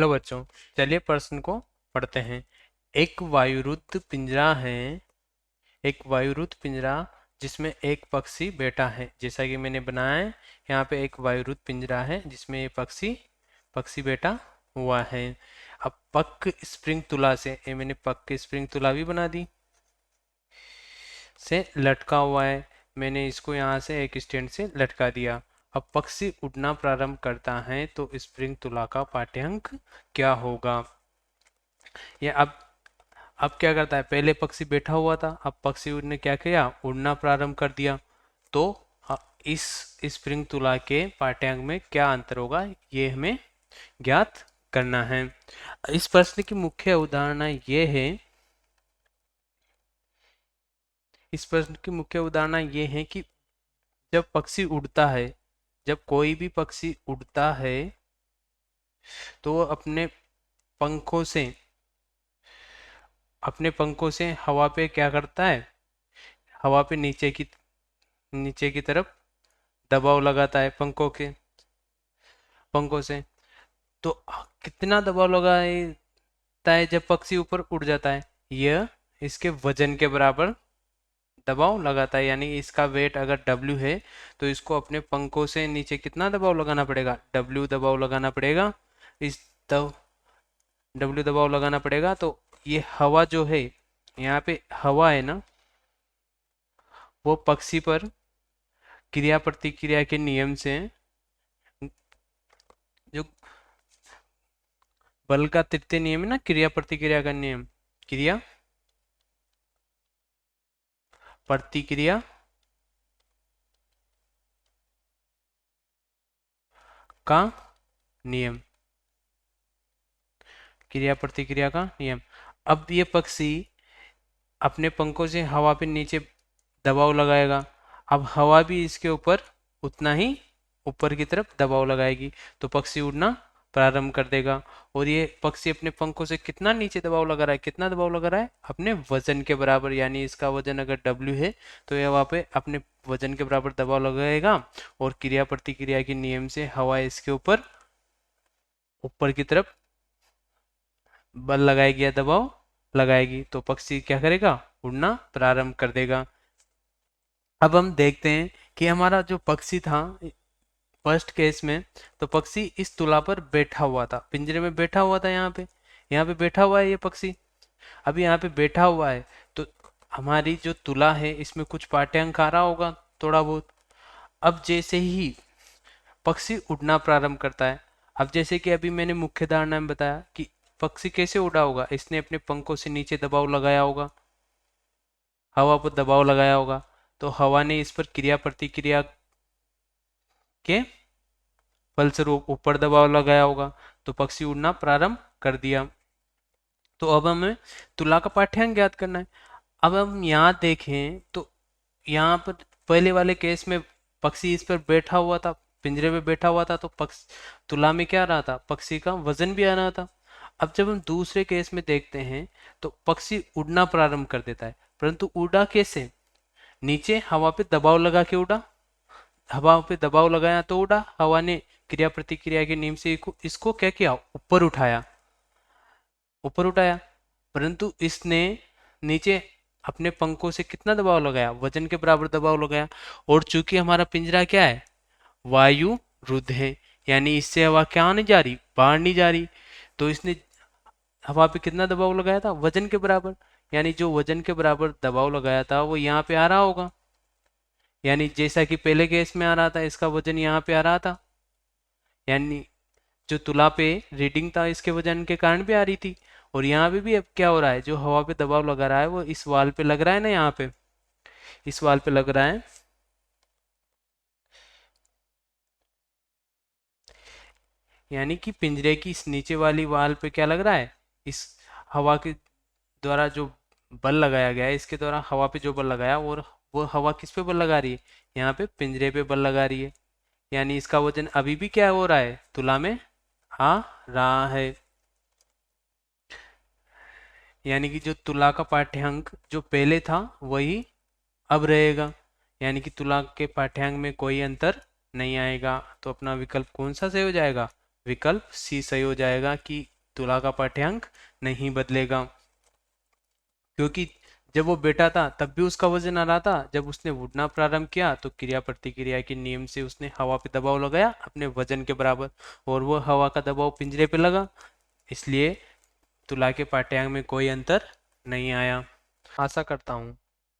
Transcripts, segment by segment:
लो बच्चों, चलिए प्रश्न को पढ़ते हैं। एक वायुरुद्ध पिंजरा है, एक वायुरुद्ध पिंजरा जिसमें एक पक्षी बैठा है। जैसा कि मैंने बनाया है, यहाँ पे एक वायुरुद्ध पिंजरा है जिसमें ये पक्षी पक्षी बैठा हुआ है। अब पक स्प्रिंग तुला से, ये मैंने पक स्प्रिंग तुला भी बना दी, से लटका हुआ है। मैंने इसको यहाँ से एक स्टैंड से लटका दिया। अब पक्षी उड़ना प्रारंभ करता है तो स्प्रिंग तुला का पाठ्यांक क्या होगा? ये अब क्या करता है, पहले पक्षी बैठा हुआ था, अब पक्षी ने क्या किया, उड़ना प्रारंभ कर दिया। तो इस स्प्रिंग तुला के पाठ्यांक में क्या अंतर होगा, ये हमें ज्ञात करना है। इस प्रश्न की मुख्य उदाहरण ये है, इस प्रश्न की मुख्य उदाहरण ये है कि जब पक्षी उड़ता है, जब कोई भी पक्षी उड़ता है तो वो अपने पंखों से हवा पे क्या करता है, हवा पे नीचे की तरफ दबाव लगाता है पंखों से। तो कितना दबाव लगाता है जब पक्षी ऊपर उड़ जाता है? यह इसके वजन के बराबर दबाव लगाता है। यानी इसका वेट अगर W है तो इसको अपने पंखों से नीचे कितना दबाव लगाना पड़ेगा, W दबाव लगाना पड़ेगा। इस W दबाव लगाना पड़ेगा तो ये हवा जो है, यहाँ पे हवा है ना, वो पक्षी पर क्रिया प्रतिक्रिया के नियम से, जो बल का तृतीय नियम है ना, क्रिया प्रतिक्रिया का नियम, क्रिया प्रतिक्रिया का नियम, क्रिया प्रतिक्रिया का नियम। अब ये पक्षी अपने पंखों से हवा पे नीचे दबाव लगाएगा। अब हवा भी इसके ऊपर उतना ही ऊपर की तरफ दबाव लगाएगी तो पक्षी उड़ना प्रारंभ कर देगा। और ये पक्षी अपने पंखों से कितना नीचे दबाव लगा रहा है, कितना दबाव लगा रहा है, अपने वजन के बराबर। यानी इसका वजन अगर W है तो यह वहाँ पे अपने वजन के बराबर दबाव लगाएगा और क्रिया प्रतिक्रिया के नियम से हवा इसके ऊपर ऊपर की तरफ बल लगाएगी या दबाव लगाएगी तो पक्षी क्या करेगा, उड़ना प्रारंभ कर देगा। अब हम देखते हैं कि हमारा जो पक्षी था फर्स्ट केस में, तो पक्षी इस तुला पर बैठा हुआ था, पिंजरे में बैठा हुआ था। यहाँ पे बैठा हुआ है ये पक्षी। अभी यहाँ पे बैठा हुआ है तो हमारी जो तुला है इसमें कुछ पाठ्यांक आ रहा होगा थोड़ा बहुत। अब जैसे ही पक्षी उड़ना प्रारंभ करता है, अब जैसे कि अभी मैंने मुख्य धारणा में बताया कि पक्षी कैसे उड़ा होगा, इसने अपने पंखों से नीचे दबाव लगाया होगा, हवा पर दबाव लगाया होगा, तो हवा ने इस पर क्रिया प्रतिक्रिया के फलस्वरूप ऊपर दबाव लगाया होगा तो पक्षी उड़ना प्रारंभ कर दिया। तो अब हमें तुला का पाठ्यांक ज्ञात करना है। अब हम यहाँ देखें तो यहाँ पर पहले वाले केस में पक्षी इस पर बैठा हुआ था, पिंजरे में बैठा हुआ था, तो पक्ष तुला में क्या आ रहा था, पक्षी का वजन भी आ रहा था। अब जब हम दूसरे केस में देखते हैं तो पक्षी उड़ना प्रारंभ कर देता है, परंतु उड़ा कैसे, नीचे हवा पे दबाव लगा के उड़ा, हवा पे दबाव लगाया तो उड़ा, हवा ने क्रिया प्रतिक्रिया के नियम से इसको क्या किया, ऊपर उठाया। परंतु इसने नीचे अपने पंखों से कितना दबाव लगाया, वजन के बराबर दबाव लगाया। और चूंकि हमारा पिंजरा क्या है, वायु रुद्ध है, यानी इससे हवा क्या नहीं जा रही, बाहर नहीं जा रही, तो इसने हवा पे कितना दबाव लगाया था, वजन के बराबर। यानी जो वजन के बराबर दबाव लगाया था वो यहाँ पे आ रहा होगा। यानी जैसा कि पहले केस में आ रहा था, इसका वजन यहाँ पे आ रहा था, यानी जो तुला पे रीडिंग था इसके वजन के कारण भी आ रही थी। और यहाँ पे भी अब क्या हो रहा है, जो हवा पे दबाव लगा रहा है वो इस वाल पे लग रहा है ना, यहाँ पे इस वाल पे लग रहा है। यानी कि पिंजरे की इस नीचे वाली वाल पे क्या लग रहा है, इस हवा के द्वारा जो बल लगाया गया है, इसके द्वारा हवा पे जो बल लगाया, और वो हवा किस पे बल लगा रही है, यहाँ पे पिंजरे पे बल लगा रही है। यानी इसका वजन अभी भी क्या हो रहा है, तुला में आ रहा है। यानी कि जो तुला का पाठ्यांक जो पहले था वही अब रहेगा, यानी कि तुला के पाठ्यांक में कोई अंतर नहीं आएगा। तो अपना विकल्प कौन सा सही हो जाएगा, विकल्प सी सही हो जाएगा कि तुला का पाठ्यांक नहीं बदलेगा, क्योंकि जब वो बेटा था तब भी उसका वजन आ रहा था। जब उसने उड़ना प्रारंभ किया तो क्रिया प्रतिक्रिया के नियम से उसने हवा पे दबाव लगाया अपने वजन के बराबर, और वो हवा का दबाव पिंजरे पे लगा, इसलिए तुला के पाठ्यांक में कोई अंतर नहीं आया। आशा करता हूँ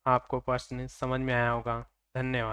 आपको प्रश्न समझ में आया होगा। धन्यवाद।